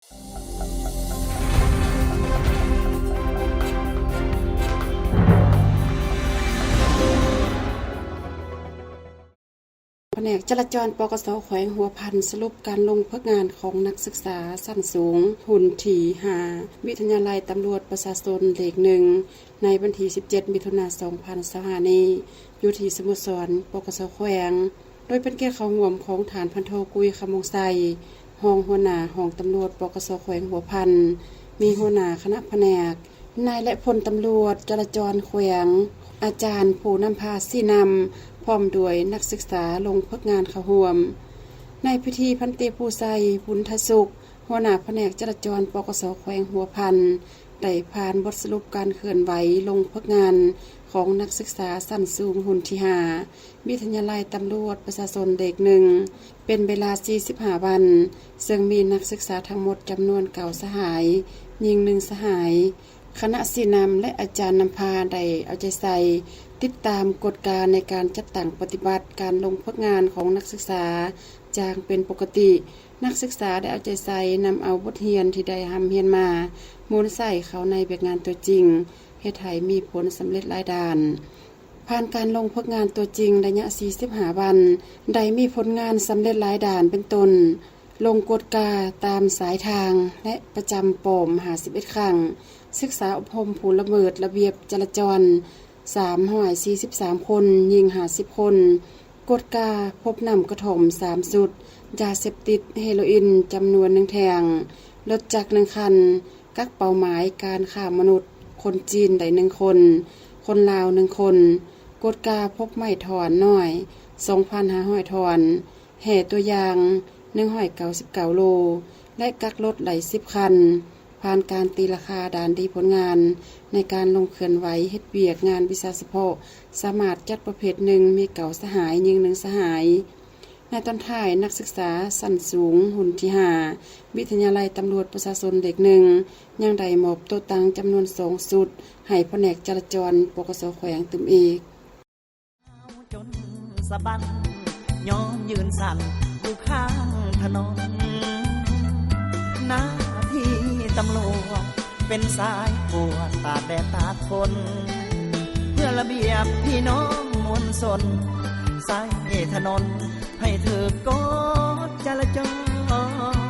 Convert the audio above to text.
แผนกจราจรปกส.แขวงหัวพันสรุปการลงพักงานของนักศึกษาสั้นสูงหุ่นถี่5วิทยาลัยตำรวจประชาชนเลข1ในวันที่17 มิถุนายน 2025 นี้อยู่ที่สโมสรปกส.แขวงโดยเป็นเกียรติเข้าร่วมของฐานพันโทกุยคำมงไสรองหัวหน้าห้องตำรวจปกส.แขวงหัวพันมีหัวหน้าคณะแผนกนายและพลตำรวจจราจรแขวงอาจารย์ผู้นำพาสี่นำพร้อมด้วยนักศึกษาลงพักงานเข้าร่วมในพิธีพันเตผู้ไสบุญทสุขหัวหน้าแผนกจราจรปกส.แขวงหัวพันได้ผ่านบทสรุปการเคลื่อนไหวลงพักงานของนักศึกษาสั้นสูงหุ่นที่5วิทยาลัยตำรวจประชาชนเลข1เป็นเวลา45วันซึ่งมีนักศึกษาทั้งหมดจำนวน9สหายหญิง1สหายคณะสี่นำและอาจารย์นำพาได้เอาใจใส่ติดตามกฎการในการจัดตั้งปฏิบัติการลงพักงานของนักศึกษาจางเป็นปกตินักศึกษาได้เอาใจใส่นำเอาบทเรียนที่ได้ทำเรียนมามูลใส่เข้าในแบบงานตัวจริงเฮ็ดให้มีผลสำเร็จหลายด้านผ่านการลงพักงานตัวจริงระยะ45วันได้มีผลงานสำเร็จหลายด้านเป็นต้นลงกฎกาตามสายทางและประจำปม51ครั้งศึกษาอบรมผู้ละเมิดระเบียบจราจร343คนยิง50คนกฎกาพบนำกระถม3สุดยาเสพติดเฮโรอีนจำนวน1แทงรถจักร1คันกักเป้าหมายการฆ่ามนุษย์คนจีนได้1คนคนลาว1คนกฎกาพบไม้ถอนน้อย 2,500 ถอนแห่ตัวอย่าง199โลและกักรถไหล10คันผ่านการตีราคาด่านดีผลงานในการลงเคลื่อนไหวเฮ็ดเวียกงานวิชาเฉพาะสามารถจัดประเภท1มี9สหายยิง1สหายในตอนท้ายนักศึกษาสั้นสูงหุ่นที่5วิทยาลัยตำรวจประชาชนเลข1ยังได้มอบโต๊ะตังจำนวน2สุดให้แผนกจราจรปกส.แขวงตึมอีกจนสะบันย้อนยืนสั่นอยู่ข้างถนนหน้าที่ตำรวจเป็นสายปวดตากแดดตากฝนเพื่อระเบียบพี่น้องมวลชนสายถนนให้ถือกฎจราจร